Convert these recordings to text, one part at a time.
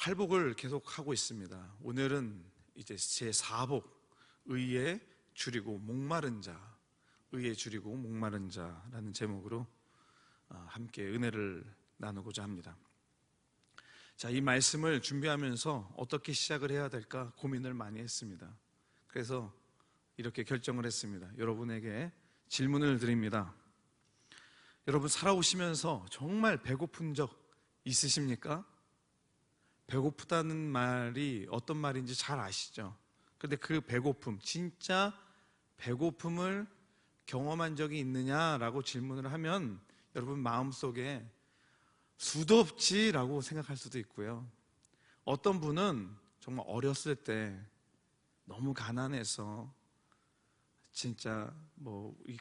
팔복을 계속 하고 있습니다. 오늘은 이제 제 4복, 의에 줄이고 목마른 자, 의에 줄이고 목마른 자라는 제목으로 함께 은혜를 나누고자 합니다. 자, 이 말씀을 준비하면서 어떻게 시작을 해야 될까 고민을 많이 했습니다. 그래서 이렇게 결정을 했습니다. 여러분에게 질문을 드립니다. 여러분, 살아오시면서 정말 배고픈 적 있으십니까? 배고프다는 말이 어떤 말인지 잘 아시죠? 그런데 그 배고픔, 진짜 배고픔을 경험한 적이 있느냐라고 질문을 하면 여러분 마음속에 수도 없지라고 생각할 수도 있고요. 어떤 분은 정말 어렸을 때 너무 가난해서 진짜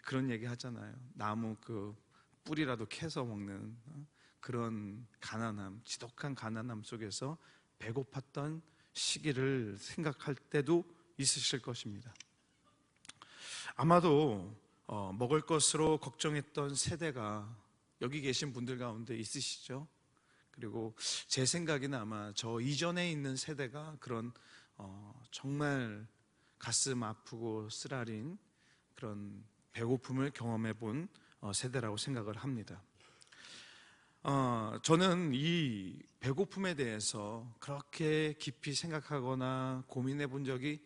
그런 얘기 하잖아요. 나무 그 뿌리라도 캐서 먹는 그런 가난함, 지독한 가난함 속에서 배고팠던 시기를 생각할 때도 있으실 것입니다. 아마도 먹을 것으로 걱정했던 세대가 여기 계신 분들 가운데 있으시죠? 그리고 제 생각에는 아마 저 이전에 있는 세대가 그런 정말 가슴 아프고 쓰라린 그런 배고픔을 경험해 본 세대라고 생각을 합니다. 저는 이 배고픔에 대해서 그렇게 깊이 생각하거나 고민해 본 적이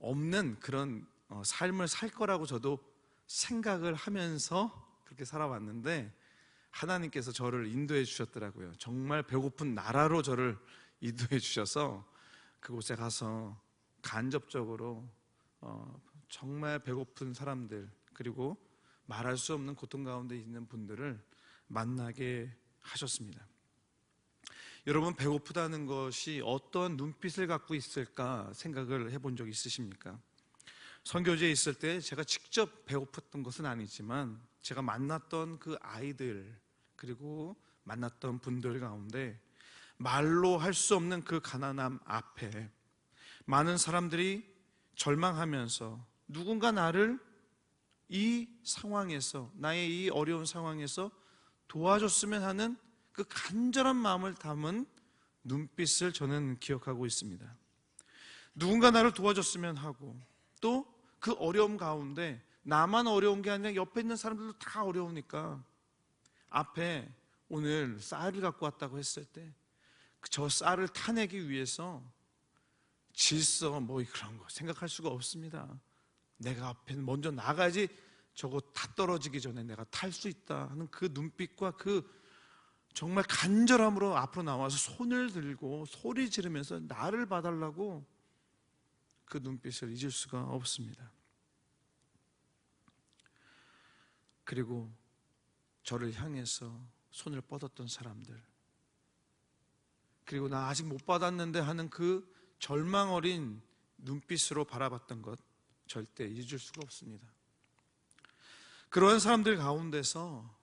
없는 그런 삶을 살 거라고 저도 생각을 하면서 그렇게 살아왔는데 하나님께서 저를 인도해 주셨더라고요. 정말 배고픈 나라로 저를 인도해 주셔서 그곳에 가서 간접적으로 정말 배고픈 사람들, 그리고 말할 수 없는 고통 가운데 있는 분들을 만나게 하셨습니다. 여러분, 배고프다는 것이 어떤 눈빛을 갖고 있을까 생각을 해본 적 있으십니까? 선교지에 있을 때 제가 직접 배고팠던 것은 아니지만 제가 만났던 그 아이들, 그리고 만났던 분들 가운데 말로 할 수 없는 그 가난함 앞에 많은 사람들이 절망하면서 누군가 나를 이 상황에서, 나의 이 어려운 상황에서 도와줬으면 하는 그 간절한 마음을 담은 눈빛을 저는 기억하고 있습니다. 누군가 나를 도와줬으면 하고, 또 그 어려움 가운데 나만 어려운 게 아니라 옆에 있는 사람들도 다 어려우니까 앞에 오늘 쌀을 갖고 왔다고 했을 때 저 쌀을 타내기 위해서 질서 그런 거 생각할 수가 없습니다. 내가 앞에 먼저 나가야지 저거 다 떨어지기 전에 내가 탈 수 있다 하는 그 눈빛과 그 정말 간절함으로 앞으로 나와서 손을 들고 소리 지르면서 나를 봐달라고 그 눈빛을 잊을 수가 없습니다. 그리고 저를 향해서 손을 뻗었던 사람들, 그리고 나 아직 못 받았는데 하는 그 절망 어린 눈빛으로 바라봤던 것 절대 잊을 수가 없습니다. 그러한 사람들 가운데서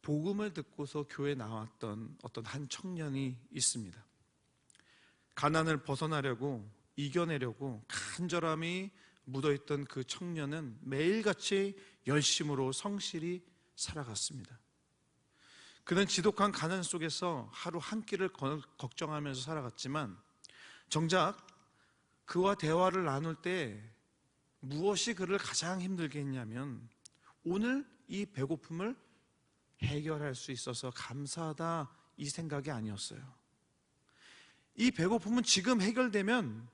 복음을 듣고서 교회에 나왔던 어떤 한 청년이 있습니다. 가난을 벗어나려고, 이겨내려고 간절함이 묻어있던 그 청년은 매일같이 열심으로 성실히 살아갔습니다. 그는 지독한 가난 속에서 하루 한 끼를 걱정하면서 살아갔지만 정작 그와 대화를 나눌 때 무엇이 그를 가장 힘들게 했냐면 오늘 이 배고픔을 해결할 수 있어서 감사하다, 이 생각이 아니었어요. 이 배고픔은 지금 해결되면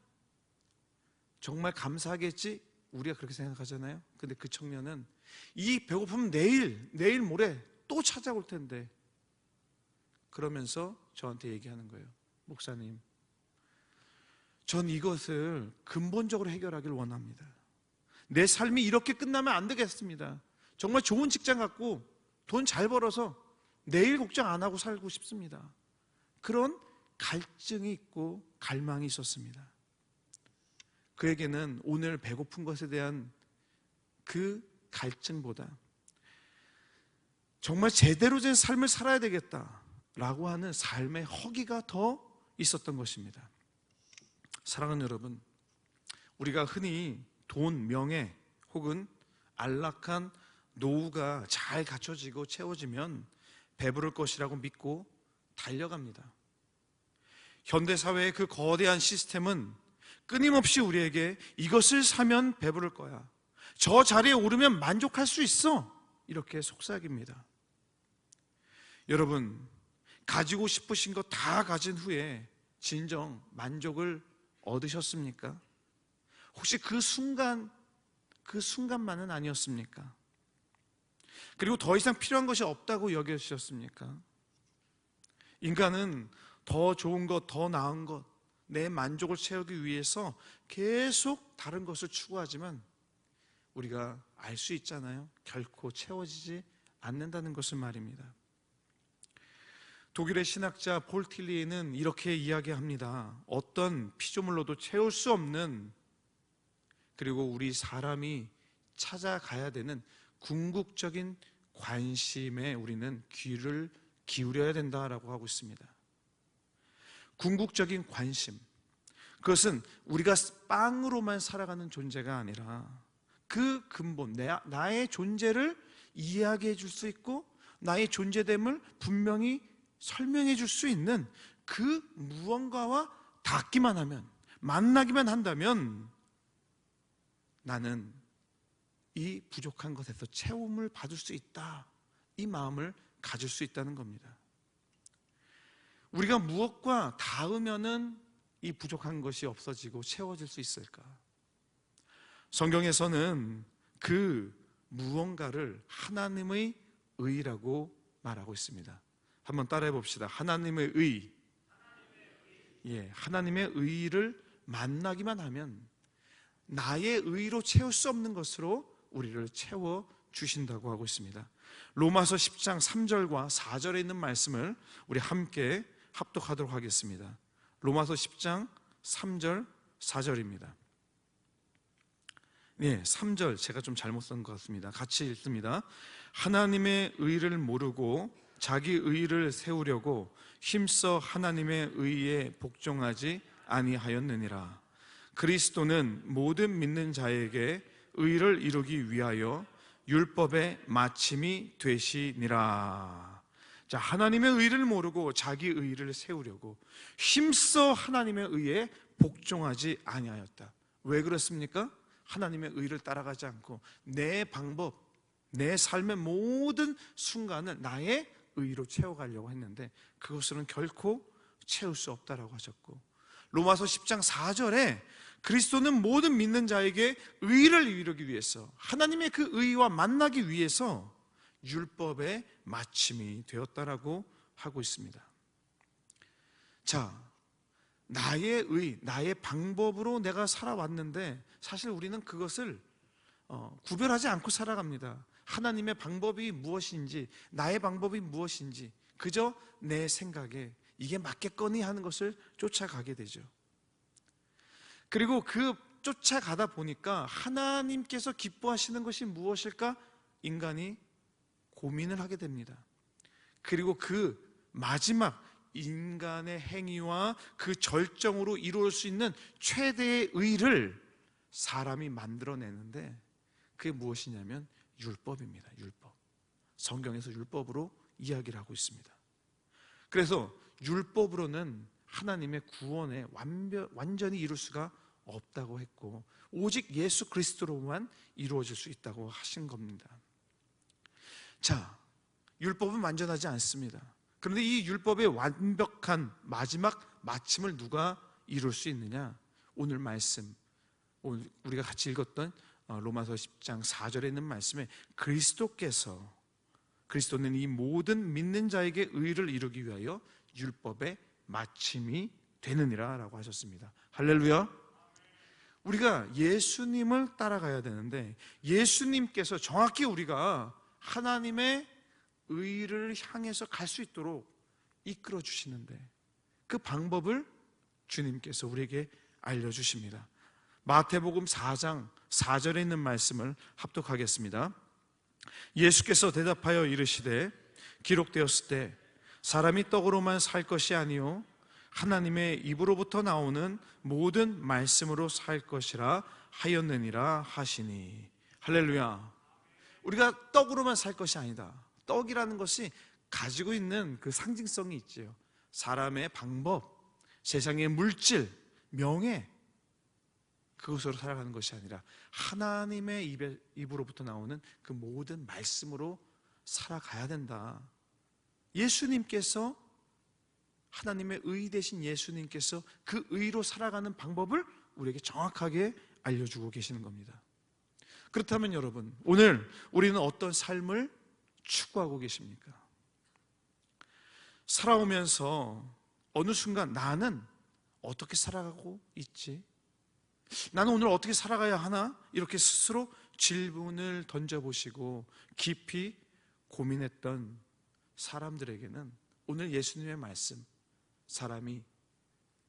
정말 감사하겠지, 우리가 그렇게 생각하잖아요. 근데 그 청년은 이 배고픔은 내일 모레 또 찾아올 텐데, 그러면서 저한테 얘기하는 거예요. 목사님, 전 이것을 근본적으로 해결하길 원합니다. 내 삶이 이렇게 끝나면 안 되겠습니다. 정말 좋은 직장 갖고 돈 잘 벌어서 내일 걱정 안 하고 살고 싶습니다. 그런 갈증이 있고 갈망이 있었습니다. 그에게는 오늘 배고픈 것에 대한 그 갈증보다 정말 제대로 된 삶을 살아야 되겠다라고 하는 삶의 허기가 더 있었던 것입니다. 사랑하는 여러분, 우리가 흔히 돈, 명예 혹은 안락한 노후가 잘 갖춰지고 채워지면 배부를 것이라고 믿고 달려갑니다. 현대사회의 그 거대한 시스템은 끊임없이 우리에게 이것을 사면 배부를 거야, 저 자리에 오르면 만족할 수 있어, 이렇게 속삭입니다. 여러분, 가지고 싶으신 거 다 가진 후에 진정 만족을 얻으셨습니까? 혹시 그 순간만은 아니었습니까? 그리고 더 이상 필요한 것이 없다고 여겨지셨습니까? 인간은 더 좋은 것, 더 나은 것, 내 만족을 채우기 위해서 계속 다른 것을 추구하지만 우리가 알 수 있잖아요. 결코 채워지지 않는다는 것을 말입니다. 독일의 신학자 폴 틸리는 이렇게 이야기합니다. 어떤 피조물로도 채울 수 없는, 그리고 우리 사람이 찾아가야 되는 궁극적인 관심에 우리는 귀를 기울여야 된다라고 하고 있습니다. 궁극적인 관심, 그것은 우리가 빵으로만 살아가는 존재가 아니라 그 근본, 나의 존재를 이야기해 줄 수 있고 나의 존재됨을 분명히 설명해 줄 수 있는 그 무언가와 닿기만 하면, 만나기만 한다면 나는 이 부족한 것에서 채움을 받을 수 있다, 이 마음을 가질 수 있다는 겁니다. 우리가 무엇과 닿으면은 이 부족한 것이 없어지고 채워질 수 있을까? 성경에서는 그 무언가를 하나님의 의라고 말하고 있습니다. 한번 따라해 봅시다. 하나님의 의. 하나님의 의를 만나기만 하면 나의 의로 채울 수 없는 것으로 우리를 채워 주신다고 하고 있습니다. 로마서 10장 3절과 4절에 있는 말씀을 우리 함께 합독하도록 하겠습니다. 로마서 10장 3절 4절입니다. 3절 제가 좀 잘못 쓴 것 같습니다. 같이 읽습니다. 하나님의 의를 모르고 자기 의를 세우려고 힘써 하나님의 의에 복종하지 아니하였느니라. 그리스도는 모든 믿는 자에게 의를 이루기 위하여 율법의 마침이 되시니라. 자, 하나님의 의를 모르고 자기 의를 세우려고 힘써 하나님의 의에 복종하지 아니하였다. 왜 그렇습니까? 하나님의 의를 따라가지 않고 내 방법, 내 삶의 모든 순간을 나의 의로 채워가려고 했는데 그것으로는 결코 채울 수 없다라고 하셨고, 로마서 10장 4절에 그리스도는 모든 믿는 자에게 의를 이루기 위해서, 하나님의 그 의와 만나기 위해서 율법의 마침이 되었다라고 하고 있습니다. 자, 나의 의, 나의 방법으로 내가 살아왔는데 사실 우리는 그것을 구별하지 않고 살아갑니다. 하나님의 방법이 무엇인지, 나의 방법이 무엇인지 그저 내 생각에 이게 맞겠거니 하는 것을 쫓아가게 되죠. 그리고 그 쫓아가다 보니까 하나님께서 기뻐하시는 것이 무엇일까? 인간이 고민을 하게 됩니다. 그리고 그 마지막 인간의 행위와 그 절정으로 이루어질 수 있는 최대의 의를 사람이 만들어내는데 그게 무엇이냐면 율법입니다. 율법. 성경에서 율법으로 이야기를 하고 있습니다. 그래서 율법으로는 하나님의 구원에 완전히 이룰 수가 없다고 했고 오직 예수 그리스도로만 이루어질 수 있다고 하신 겁니다. 자, 율법은 완전하지 않습니다. 그런데 이 율법의 완벽한 마지막 마침을 누가 이룰 수 있느냐? 오늘 말씀, 오늘 우리가 같이 읽었던 로마서 10장 4절에 있는 말씀에 그리스도는 이 모든 믿는 자에게 의를 이루기 위하여 율법의 마침이 되느니라 라고 하셨습니다. 할렐루야. 우리가 예수님을 따라가야 되는데 예수님께서 정확히 우리가 하나님의 의를 향해서 갈 수 있도록 이끌어 주시는데 그 방법을 주님께서 우리에게 알려주십니다. 마태복음 4장 4절에 있는 말씀을 합독하겠습니다. 예수께서 대답하여 이르시되 기록되었을 때 사람이 떡으로만 살 것이 아니요 하나님의 입으로부터 나오는 모든 말씀으로 살 것이라 하였느니라 하시니. 할렐루야. 우리가 떡으로만 살 것이 아니다. 떡이라는 것이 가지고 있는 그 상징성이 있지요. 사람의 방법, 세상의 물질, 명예, 그것으로 살아가는 것이 아니라 하나님의 입으로부터 나오는 그 모든 말씀으로 살아가야 된다. 예수님께서, 하나님의 의 되신 예수님께서 그 의로 살아가는 방법을 우리에게 정확하게 알려주고 계시는 겁니다. 그렇다면 여러분, 오늘 우리는 어떤 삶을 추구하고 계십니까? 살아오면서 어느 순간 나는 어떻게 살아가고 있지? 나는 오늘 어떻게 살아가야 하나? 이렇게 스스로 질문을 던져보시고 깊이 고민했던 사람들에게는 오늘 예수님의 말씀, 사람이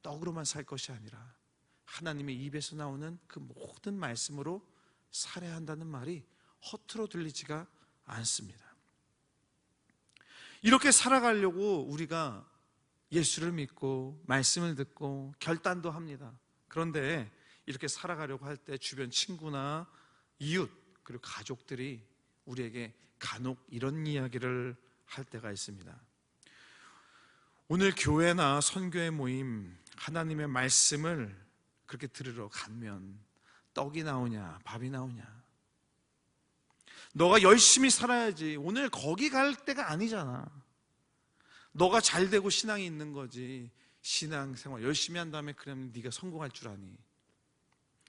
떡으로만 살 것이 아니라 하나님의 입에서 나오는 그 모든 말씀으로 살아야 한다는 말이 허투루 들리지가 않습니다. 이렇게 살아가려고 우리가 예수를 믿고 말씀을 듣고 결단도 합니다. 그런데 이렇게 살아가려고 할 때 주변 친구나 이웃 그리고 가족들이 우리에게 간혹 이런 이야기를 할 때가 있습니다. 오늘 교회나 선교회 모임, 하나님의 말씀을 그렇게 들으러 가면 떡이 나오냐 밥이 나오냐, 너가 열심히 살아야지, 오늘 거기 갈 때가 아니잖아, 너가 잘 되고 신앙이 있는 거지, 신앙생활 열심히 한 다음에 그러면 네가 성공할 줄 아니,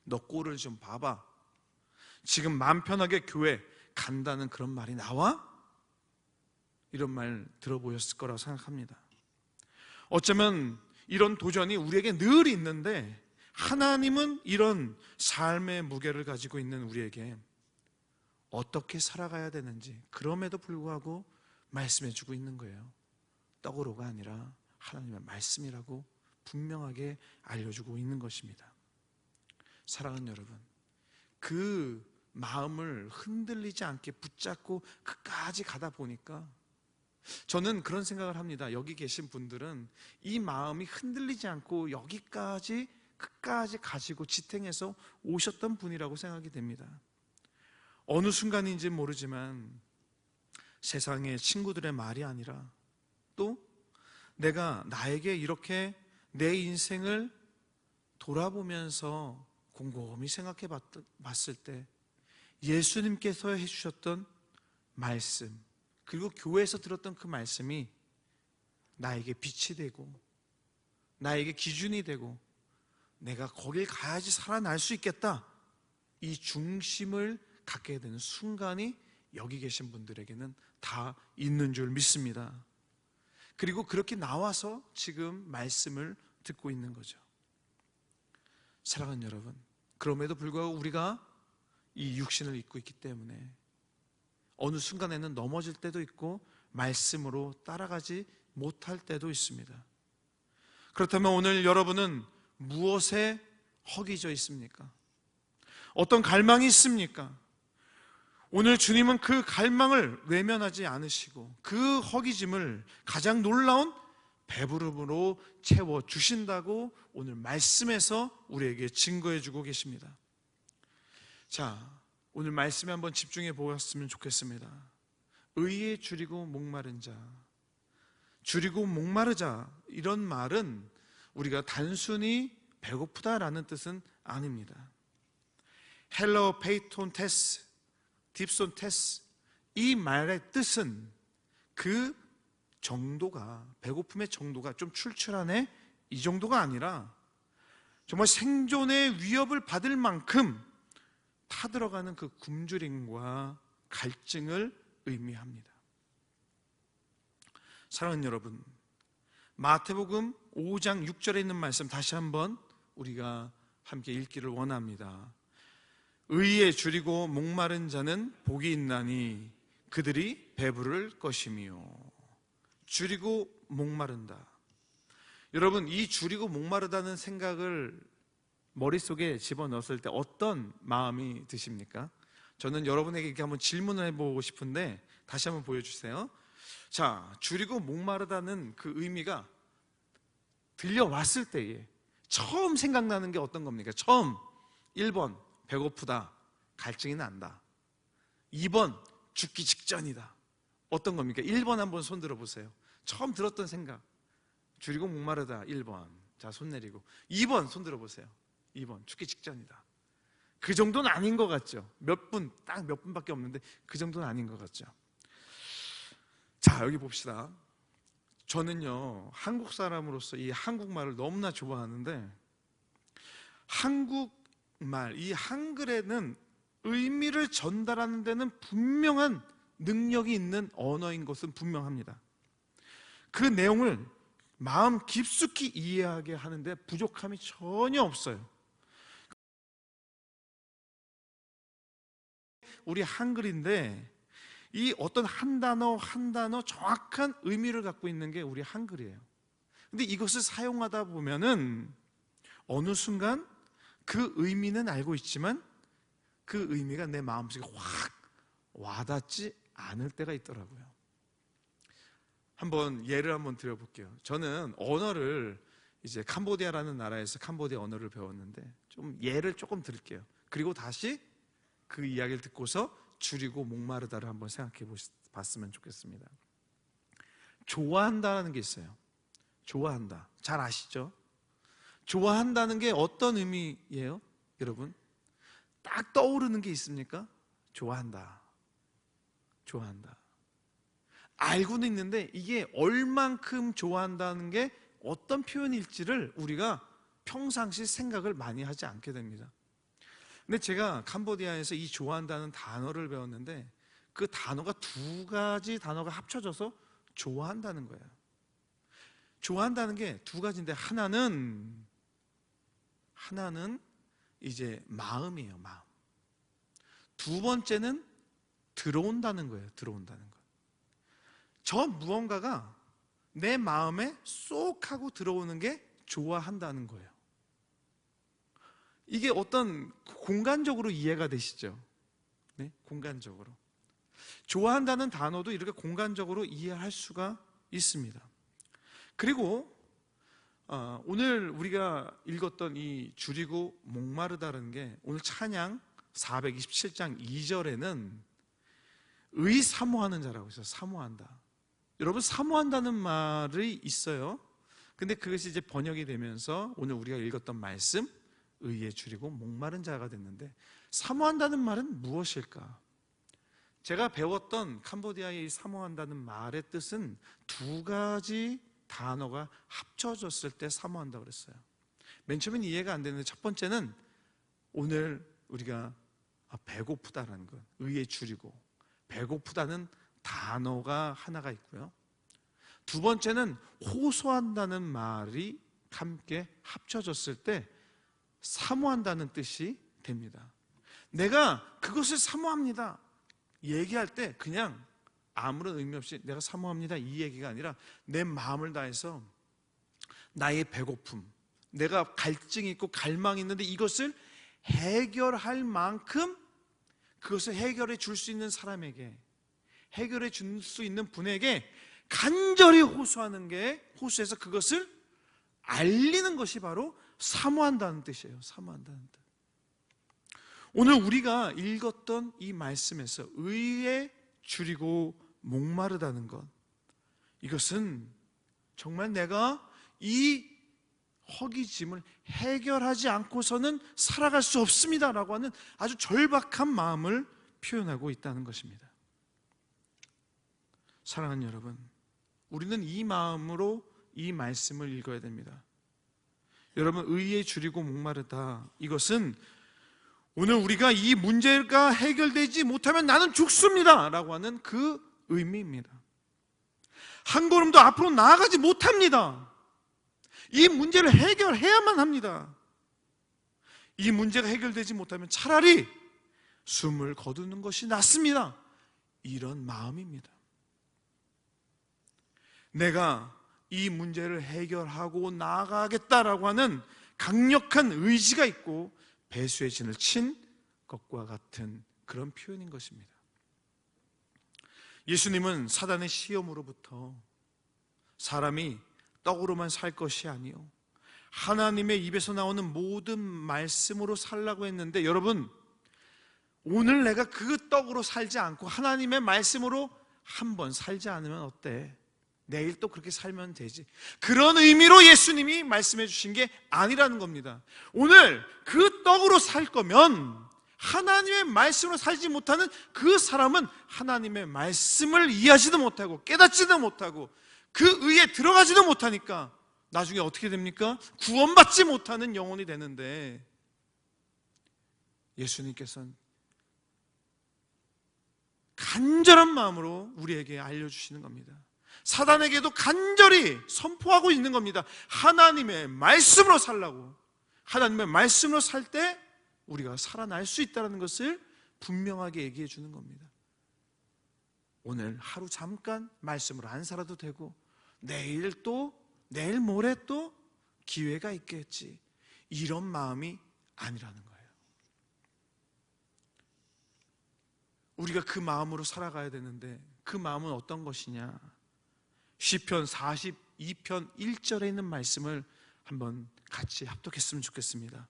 너 꼴을 좀 봐봐, 지금 마음 편하게 교회 간다는 그런 말이 나와? 이런 말 들어보셨을 거라고 생각합니다. 어쩌면 이런 도전이 우리에게 늘 있는데 하나님은 이런 삶의 무게를 가지고 있는 우리에게 어떻게 살아가야 되는지 그럼에도 불구하고 말씀해 주고 있는 거예요. 떡으로가 아니라 하나님의 말씀이라고 분명하게 알려주고 있는 것입니다. 사랑하는 여러분, 그 마음을 흔들리지 않게 붙잡고 끝까지 가다 보니까 저는 그런 생각을 합니다. 여기 계신 분들은 이 마음이 흔들리지 않고 여기까지 끝까지 가지고 지탱해서 오셨던 분이라고 생각이 됩니다. 어느 순간인지 모르지만 세상의 친구들의 말이 아니라 또 내가 나에게 이렇게 내 인생을 돌아보면서 곰곰이 생각해 봤을 때 예수님께서 해주셨던 말씀, 그리고 교회에서 들었던 그 말씀이 나에게 빛이 되고 나에게 기준이 되고 내가 거길 가야지 살아날 수 있겠다, 이 중심을 갖게 되는 순간이 여기 계신 분들에게는 다 있는 줄 믿습니다. 그리고 그렇게 나와서 지금 말씀을 듣고 있는 거죠. 사랑하는 여러분, 그럼에도 불구하고 우리가 이 육신을 입고 있기 때문에 어느 순간에는 넘어질 때도 있고 말씀으로 따라가지 못할 때도 있습니다. 그렇다면 오늘 여러분은 무엇에 허기져 있습니까? 어떤 갈망이 있습니까? 오늘 주님은 그 갈망을 외면하지 않으시고 그 허기짐을 가장 놀라운 배부름으로 채워주신다고 오늘 말씀에서 우리에게 증거해 주고 계십니다. 자, 오늘 말씀에 한번 집중해 보았으면 좋겠습니다. 의에 줄이고 목마른 자, 줄이고 목마르자, 이런 말은 우리가 단순히 배고프다라는 뜻은 아닙니다. 헬러 페이톤 테스, 딥손 테스, 이 말의 뜻은 그 정도가, 배고픔의 정도가 좀 출출하네, 이 정도가 아니라 정말 생존의 위협을 받을 만큼 타들어가는 그 굶주림과 갈증을 의미합니다. 사랑하는 여러분, 마태복음 5장 6절에 있는 말씀 다시 한번 우리가 함께 읽기를 원합니다. 의에 줄이고 목마른 자는 복이 있나니 그들이 배부를 것이며. 줄이고 목마른다. 여러분, 이 줄이고 목마르다는 생각을 머릿속에 집어넣었을 때 어떤 마음이 드십니까? 저는 여러분에게 이렇게 한번 질문을 해보고 싶은데 다시 한번 보여주세요. 자, 줄이고 목마르다는 그 의미가 들려왔을 때에 처음 생각나는 게 어떤 겁니까? 처음 1번 배고프다, 갈증이 난다. 2번 죽기 직전이다. 어떤 겁니까? 1번 한번 손 들어보세요. 처음 들었던 생각, 줄이고 목마르다 1번. 자, 손 내리고. 2번 손 들어보세요. 2번 죽기 직전이다. 그 정도는 아닌 것 같죠? 딱 몇 분밖에 없는데 그 정도는 아닌 것 같죠? 자, 여기 봅시다. 저는요, 한국 사람으로서 이 한국말을 너무나 좋아하는데, 한국말, 이 한글에는 의미를 전달하는 데는 분명한 능력이 있는 언어인 것은 분명합니다. 그 내용을 마음 깊숙이 이해하게 하는데 부족함이 전혀 없어요. 우리 한글인데 이 어떤 한 단어 한 단어 정확한 의미를 갖고 있는 게 우리 한글이에요. 근데 이것을 사용하다 보면은 어느 순간 그 의미는 알고 있지만 그 의미가 내 마음속에 확 와닿지 않을 때가 있더라고요. 예를 한번 드려볼게요. 저는 언어를 이제 캄보디아라는 나라에서 캄보디아 언어를 배웠는데 좀 예를 조금 드릴게요. 그리고 다시 그 이야기를 듣고서 줄이고 목마르다를 한번 생각해 봤으면 좋겠습니다. 좋아한다는 게 있어요. 좋아한다. 잘 아시죠? 좋아한다는 게 어떤 의미예요? 여러분, 딱 떠오르는 게 있습니까? 좋아한다. 좋아한다. 알고는 있는데 이게 얼만큼 좋아한다는 게 어떤 표현일지를 우리가 평상시 생각을 많이 하지 않게 됩니다. 근데 제가 캄보디아에서 이 좋아한다는 단어를 배웠는데 그 단어가 두 가지 단어가 합쳐져서 좋아한다는 거예요. 좋아한다는 게 두 가지인데 하나는 이제 마음이에요. 마음. 두 번째는 들어온다는 거예요. 들어온다는 거. 저 무언가가 내 마음에 쏙 하고 들어오는 게 좋아한다는 거예요. 이게 어떤 공간적으로 이해가 되시죠? 네? 공간적으로. 좋아한다는 단어도 이렇게 공간적으로 이해할 수가 있습니다. 그리고 오늘 우리가 읽었던 이 줄이고 목마르다는 게 오늘 찬양 427장 2절에는 사모하는 자라고 있어요. 사모한다. 여러분, 사모한다는 말이 있어요. 근데 그것이 이제 번역이 되면서 오늘 우리가 읽었던 말씀 의에 줄이고 목마른 자가 됐는데, 사모한다는 말은 무엇일까? 제가 배웠던 캄보디아의 사모한다는 말의 뜻은 두 가지 단어가 합쳐졌을 때 사모한다고 그랬어요. 맨 처음엔 이해가 안 되는데 첫 번째는 오늘 우리가 배고프다라는 것, 의에 줄이고 배고프다는 단어가 하나가 있고요. 두 번째는 호소한다는 말이 함께 합쳐졌을 때 사모한다는 뜻이 됩니다. 내가 그것을 사모합니다 얘기할 때 그냥 아무런 의미 없이 내가 사모합니다 이 얘기가 아니라 내 마음을 다해서 나의 배고픔, 내가 갈증이 있고 갈망이 있는데 이것을 해결할 만큼 그것을 해결해 줄 수 있는 사람에게, 해결해 줄 수 있는 분에게 간절히 호소해서 그것을 알리는 것이 바로 사모한다는 뜻이에요. 사모한다는 뜻. 오늘 우리가 읽었던 이 말씀에서 의에 줄이고 목마르다는 것, 이것은 정말 내가 이 허기짐을 해결하지 않고서는 살아갈 수 없습니다라고 하는 아주 절박한 마음을 표현하고 있다는 것입니다. 사랑하는 여러분, 우리는 이 마음으로 이 말씀을 읽어야 됩니다. 여러분, 의에 줄이고 목마르다, 이것은 오늘 우리가 이 문제가 해결되지 못하면 나는 죽습니다 라고 하는 그 의미입니다. 한 걸음도 앞으로 나아가지 못합니다. 이 문제를 해결해야만 합니다. 이 문제가 해결되지 못하면 차라리 숨을 거두는 것이 낫습니다. 이런 마음입니다. 내가 이 문제를 해결하고 나아가겠다라고 하는 강력한 의지가 있고 배수의 진을 친 것과 같은 그런 표현인 것입니다. 예수님은 사단의 시험으로부터 사람이 떡으로만 살 것이 아니요 하나님의 입에서 나오는 모든 말씀으로 살라고 했는데, 여러분, 오늘 내가 그 떡으로 살지 않고 하나님의 말씀으로 한번 살지 않으면 어때? 내일 또 그렇게 살면 되지. 그런 의미로 예수님이 말씀해 주신 게 아니라는 겁니다. 오늘 그 떡으로 살 거면 하나님의 말씀으로 살지 못하는 그 사람은 하나님의 말씀을 이해하지도 못하고 깨닫지도 못하고 그 의에 들어가지도 못하니까 나중에 어떻게 됩니까? 구원받지 못하는 영혼이 되는데, 예수님께서는 간절한 마음으로 우리에게 알려주시는 겁니다. 사단에게도 간절히 선포하고 있는 겁니다. 하나님의 말씀으로 살라고. 하나님의 말씀으로 살 때 우리가 살아날 수 있다는 것을 분명하게 얘기해 주는 겁니다. 오늘 하루 잠깐 말씀으로 안 살아도 되고, 내일 모레 또 기회가 있겠지, 이런 마음이 아니라는 거예요. 우리가 그 마음으로 살아가야 되는데, 그 마음은 어떤 것이냐? 시편 42편 1절에 있는 말씀을 한번 같이 합독했으면 좋겠습니다.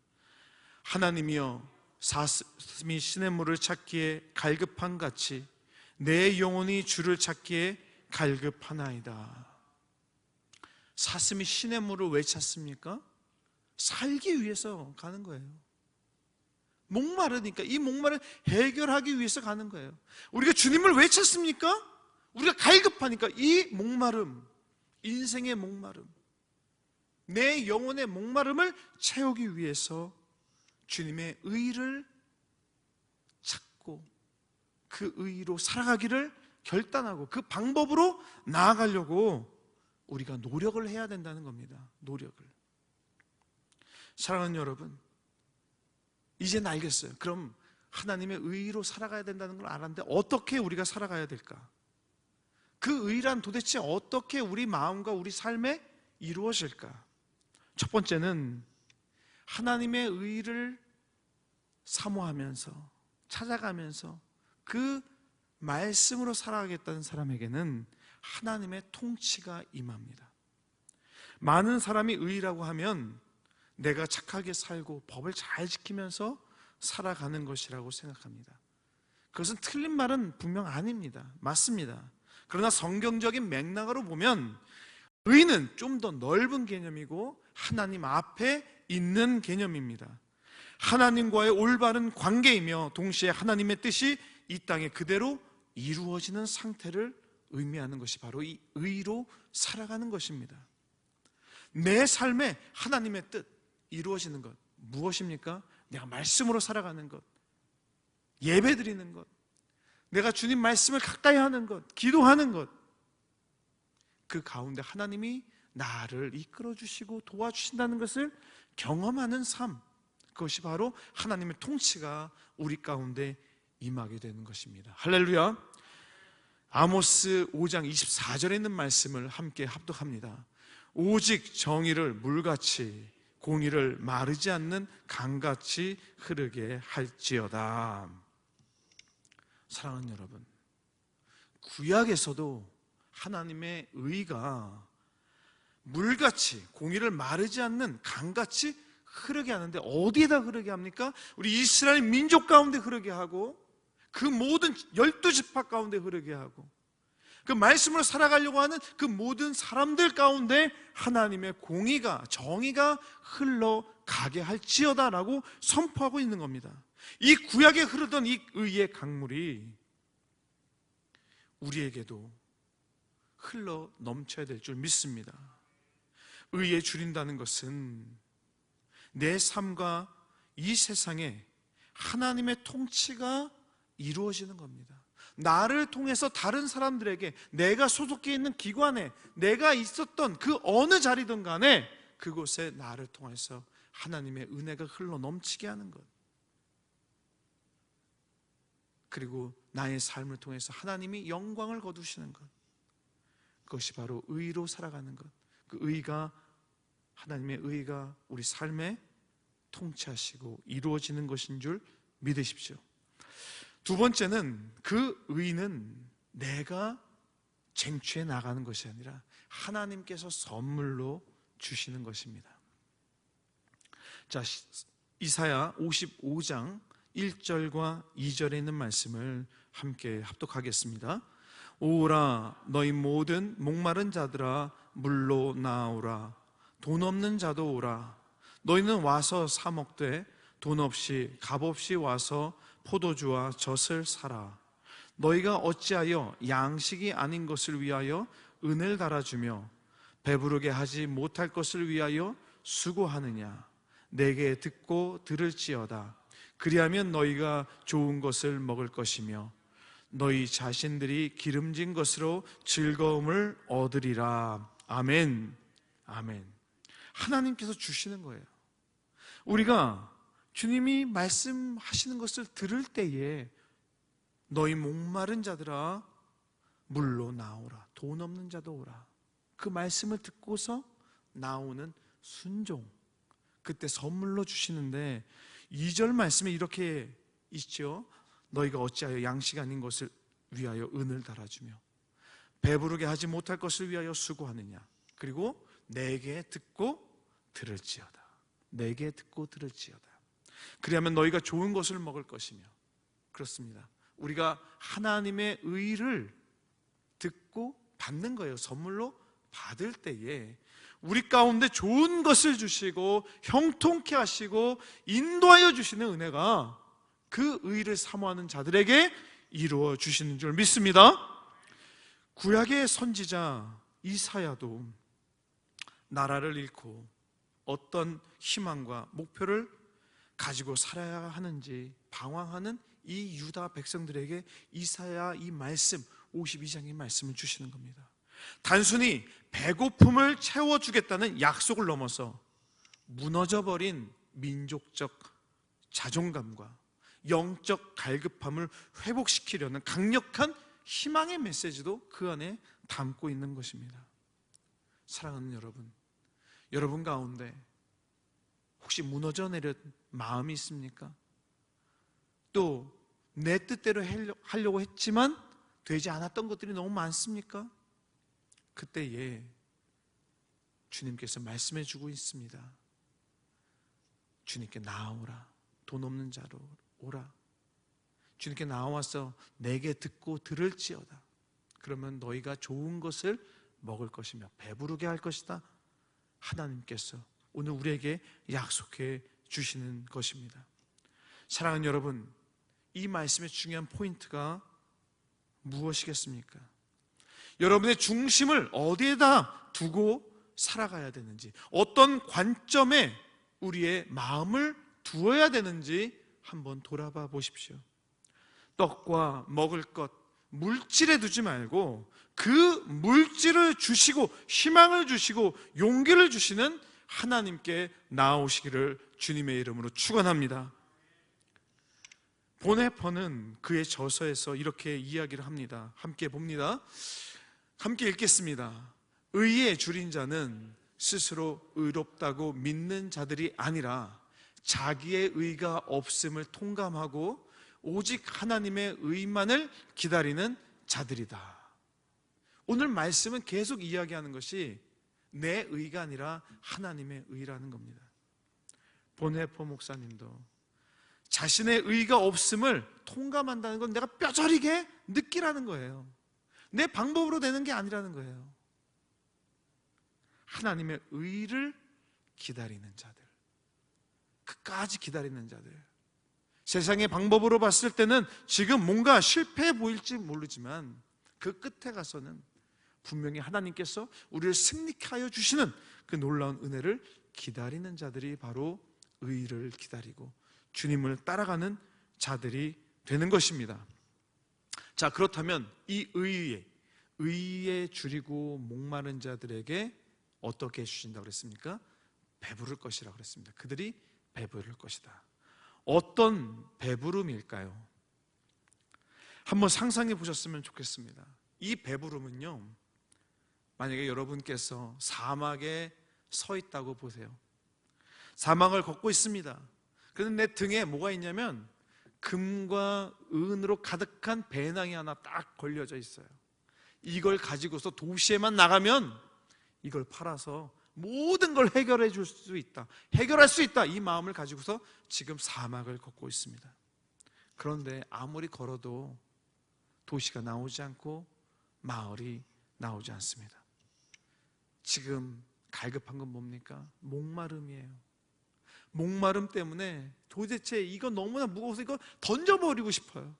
하나님이여, 사슴이 시냇물을 찾기에 갈급한 같이 내 영혼이 주를 찾기에 갈급하나이다. 사슴이 시냇물을 왜 찾습니까? 살기 위해서 가는 거예요. 목마르니까 이 목마를 해결하기 위해서 가는 거예요. 우리가 주님을 왜 찾습니까? 우리가 갈급하니까. 이 목마름, 인생의 목마름, 내 영혼의 목마름을 채우기 위해서 주님의 의를 찾고 그 의로 살아가기를 결단하고 그 방법으로 나아가려고 우리가 노력을 해야 된다는 겁니다. 노력을. 사랑하는 여러분, 이제는 알겠어요. 그럼 하나님의 의로 살아가야 된다는 걸 알았는데 어떻게 우리가 살아가야 될까? 그 의란 도대체 어떻게 우리 마음과 우리 삶에 이루어질까? 첫 번째는 하나님의 의를 사모하면서 찾아가면서 그 말씀으로 살아가겠다는 사람에게는 하나님의 통치가 임합니다. 많은 사람이 의라고 하면 내가 착하게 살고 법을 잘 지키면서 살아가는 것이라고 생각합니다. 그것은 틀린 말은 분명 아닙니다. 맞습니다. 그러나 성경적인 맥락으로 보면 의는 좀 더 넓은 개념이고 하나님 앞에 있는 개념입니다. 하나님과의 올바른 관계이며 동시에 하나님의 뜻이 이 땅에 그대로 이루어지는 상태를 의미하는 것이 바로 이 의로 살아가는 것입니다. 내 삶에 하나님의 뜻 이루어지는 것 무엇입니까? 내가 말씀으로 살아가는 것, 예배드리는 것, 내가 주님 말씀을 가까이 하는 것, 기도하는 것, 그 가운데 하나님이 나를 이끌어 주시고 도와주신다는 것을 경험하는 삶, 그것이 바로 하나님의 통치가 우리 가운데 임하게 되는 것입니다. 할렐루야. 아모스 5장 24절에 있는 말씀을 함께 합독합니다. 오직 정의를 물같이 공의를 마르지 않는 강같이 흐르게 할지어다. 사랑하는 여러분, 구약에서도 하나님의 의가 물같이 공의를 마르지 않는 강같이 흐르게 하는데 어디에다 흐르게 합니까? 우리 이스라엘 민족 가운데 흐르게 하고 그 모든 12지파 가운데 흐르게 하고 그 말씀으로 살아가려고 하는 그 모든 사람들 가운데 하나님의 공의가, 정의가 흘러가게 할지어다라고 선포하고 있는 겁니다. 이 구약에 흐르던 이 의의 강물이 우리에게도 흘러 넘쳐야 될 줄 믿습니다. 의에 줄인다는 것은 내 삶과 이 세상에 하나님의 통치가 이루어지는 겁니다. 나를 통해서 다른 사람들에게, 내가 소속해 있는 기관에, 내가 있었던 그 어느 자리든 간에 그곳에 나를 통해서 하나님의 은혜가 흘러 넘치게 하는 것, 그리고 나의 삶을 통해서 하나님이 영광을 거두시는 것, 그것이 바로 의로 살아가는 것, 그 의가, 하나님의 의가 우리 삶에 통치하시고 이루어지는 것인 줄 믿으십시오. 두 번째는 그 의는 내가 쟁취해 나가는 것이 아니라 하나님께서 선물로 주시는 것입니다. 자, 이사야 55장 1절과 2절에 있는 말씀을 함께 합독하겠습니다. 오라 너희 모든 목마른 자들아 물로 나오라. 돈 없는 자도 오라. 너희는 와서 사 먹되 돈 없이 값 없이 와서 포도주와 젖을 사라. 너희가 어찌하여 양식이 아닌 것을 위하여 은을 달아주며 배부르게 하지 못할 것을 위하여 수고하느냐. 내게 듣고 들을지어다. 그리하면 너희가 좋은 것을 먹을 것이며 너희 자신들이 기름진 것으로 즐거움을 얻으리라. 아멘. 아멘. 하나님께서 주시는 거예요. 우리가 주님이 말씀하시는 것을 들을 때에 너희 목마른 자들아 물로 나오라. 돈 없는 자도 오라. 그 말씀을 듣고서 나오는 순종, 그때 선물로 주시는데 2절 말씀에 이렇게 있죠. 너희가 어찌하여 양식 아닌 것을 위하여 은을 달아주며 배부르게 하지 못할 것을 위하여 수고하느냐. 그리고 내게 듣고 들을지어다. 내게 듣고 들을지어다. 그리하면 너희가 좋은 것을 먹을 것이며. 그렇습니다. 우리가 하나님의 의를 듣고 받는 거예요. 선물로 받을 때에 우리 가운데 좋은 것을 주시고 형통케 하시고 인도하여 주시는 은혜가 그 의를 사모하는 자들에게 이루어 주시는 줄 믿습니다. 구약의 선지자 이사야도 나라를 잃고 어떤 희망과 목표를 가지고 살아야 하는지 방황하는 이 유다 백성들에게 이사야 이 말씀 52장의 말씀을 주시는 겁니다. 단순히 배고픔을 채워주겠다는 약속을 넘어서 무너져버린 민족적 자존감과 영적 갈급함을 회복시키려는 강력한 희망의 메시지도 그 안에 담고 있는 것입니다. 사랑하는 여러분, 여러분 가운데 혹시 무너져 내린 마음이 있습니까? 또 내 뜻대로 하려고 했지만 되지 않았던 것들이 너무 많습니까? 그때에 주님께서 말씀해 주고 있습니다. 주님께 나아오라. 돈 없는 자로 오라. 주님께 나와서 내게 듣고 들을지어다. 그러면 너희가 좋은 것을 먹을 것이며 배부르게 할 것이다. 하나님께서 오늘 우리에게 약속해 주시는 것입니다. 사랑하는 여러분, 이 말씀의 중요한 포인트가 무엇이겠습니까? 여러분의 중심을 어디에다 두고 살아가야 되는지, 어떤 관점에 우리의 마음을 두어야 되는지 한번 돌아봐 보십시오. 떡과 먹을 것, 물질에 두지 말고 그 물질을 주시고 희망을 주시고 용기를 주시는 하나님께 나아오시기를 주님의 이름으로 축원합니다. 보네퍼는 그의 저서에서 이렇게 이야기를 합니다. 함께 봅니다. 함께 읽겠습니다. 의에 줄인 자는 스스로 의롭다고 믿는 자들이 아니라 자기의 의가 없음을 통감하고 오직 하나님의 의만을 기다리는 자들이다. 오늘 말씀은 계속 이야기하는 것이 내 의가 아니라 하나님의 의라는 겁니다. 보네퍼 목사님도 자신의 의가 없음을 통감한다는 건 내가 뼈저리게 느끼라는 거예요. 내 방법으로 되는 게 아니라는 거예요. 하나님의 의를 기다리는 자들, 끝까지 기다리는 자들. 세상의 방법으로 봤을 때는 지금 뭔가 실패해 보일지 모르지만 그 끝에 가서는 분명히 하나님께서 우리를 승리케 하여 주시는 그 놀라운 은혜를 기다리는 자들이 바로 의를 기다리고 주님을 따라가는 자들이 되는 것입니다. 자, 그렇다면 이 의에 줄이고 목마른 자들에게 어떻게 해주신다고 그랬습니까? 배부를 것이라고 그랬습니다. 그들이 배부를 것이다. 어떤 배부름일까요? 한번 상상해 보셨으면 좋겠습니다. 이 배부름은요, 만약에 여러분께서 사막에 서 있다고 보세요. 사막을 걷고 있습니다. 그런데 내 등에 뭐가 있냐면 금과 은으로 가득한 배낭이 하나 딱 걸려져 있어요. 이걸 가지고서 도시에만 나가면 이걸 팔아서 모든 걸 해결해 줄 수 있다, 해결할 수 있다, 이 마음을 가지고서 지금 사막을 걷고 있습니다. 그런데 아무리 걸어도 도시가 나오지 않고 마을이 나오지 않습니다. 지금 갈급한 건 뭡니까? 목마름이에요. 목마름 때문에 도대체 이거 너무나 무거워서 이거 던져버리고 싶어요.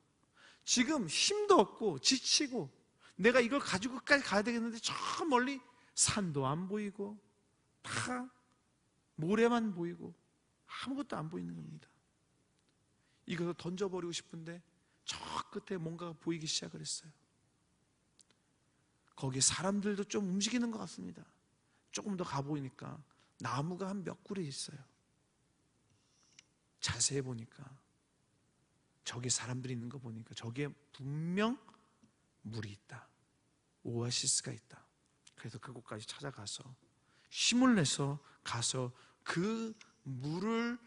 지금 힘도 없고 지치고 내가 이걸 가지고 끝까지 가야 되겠는데 저 멀리 산도 안 보이고 다 모래만 보이고 아무것도 안 보이는 겁니다. 이걸 던져버리고 싶은데 저 끝에 뭔가가 보이기 시작을 했어요. 거기에 사람들도 좀 움직이는 것 같습니다. 조금 더 가보니까 나무가 한 몇 그루 있어요. 자세히 보니까 저기 사람들이 있는 거 보니까 저기에 분명 물이 있다. 오아시스가 있다. 그래서 그곳까지 찾아가서 힘을 내서 가서 그 물을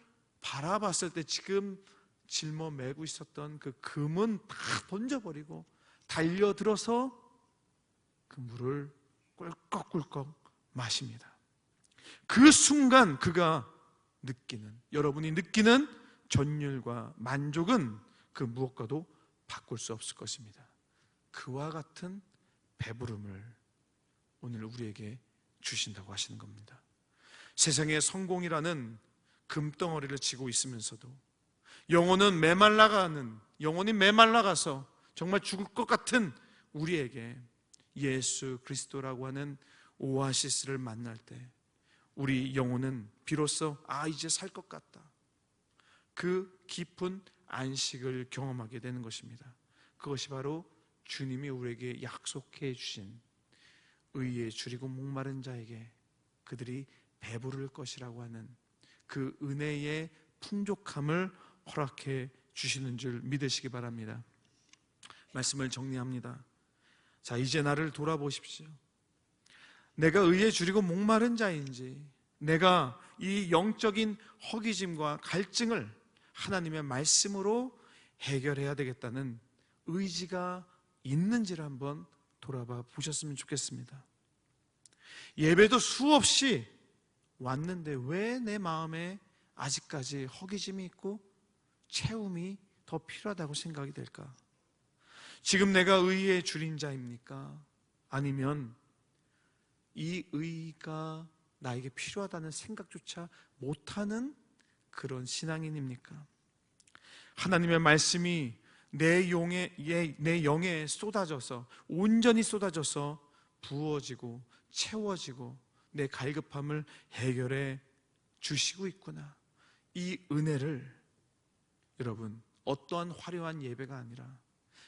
바라봤을 때 지금 짊어매고 있었던 그 금은 다 던져버리고 달려들어서 그 물을 꿀꺽꿀꺽 마십니다. 그 순간 그가 느끼는, 여러분이 느끼는 전율과 만족은 그 무엇과도 바꿀 수 없을 것입니다. 그와 같은 배부름을 오늘 우리에게 주신다고 하시는 겁니다. 세상에 성공이라는 금덩어리를 쥐고 있으면서도 영혼이 메말라가서 정말 죽을 것 같은 우리에게 예수 그리스도라고 하는 오아시스를 만날 때 우리 영혼은 비로소 이제 살 것 같다. 그 깊은 안식을 경험하게 되는 것입니다. 그것이 바로 주님이 우리에게 약속해 주신 의에 줄이고 목마른 자에게 그들이 배부를 것이라고 하는 그 은혜의 풍족함을 허락해 주시는 줄 믿으시기 바랍니다. 말씀을 정리합니다. 자, 이제 나를 돌아보십시오. 내가 의에 줄이고 목마른 자인지, 내가 이 영적인 허기짐과 갈증을 하나님의 말씀으로 해결해야 되겠다는 의지가 있는지를 한번 돌아봐 보셨으면 좋겠습니다. 예배도 수없이 왔는데 왜 내 마음에 아직까지 허기짐이 있고 채움이 더 필요하다고 생각이 될까? 지금 내가 의에 줄인 자입니까? 아니면 이 의가 나에게 필요하다는 생각조차 못하는 그런 신앙인입니까? 하나님의 말씀이 내 영에 쏟아져서, 온전히 쏟아져서 부어지고 채워지고 내 갈급함을 해결해 주시고 있구나. 이 은혜를 여러분, 어떠한 화려한 예배가 아니라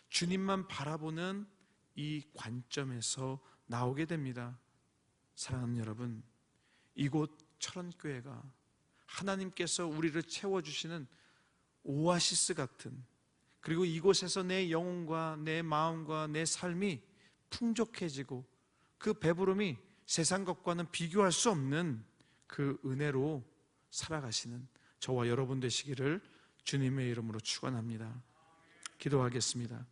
주님만 바라보는 이 관점에서 나오게 됩니다. 사랑하는 여러분, 이곳 철원교회가 하나님께서 우리를 채워주시는 오아시스 같은, 그리고 이곳에서 내 영혼과 내 마음과 내 삶이 풍족해지고 그 배부름이 세상 것과는 비교할 수 없는 그 은혜로 살아가시는 저와 여러분 되시기를 주님의 이름으로 축원합니다. 기도하겠습니다.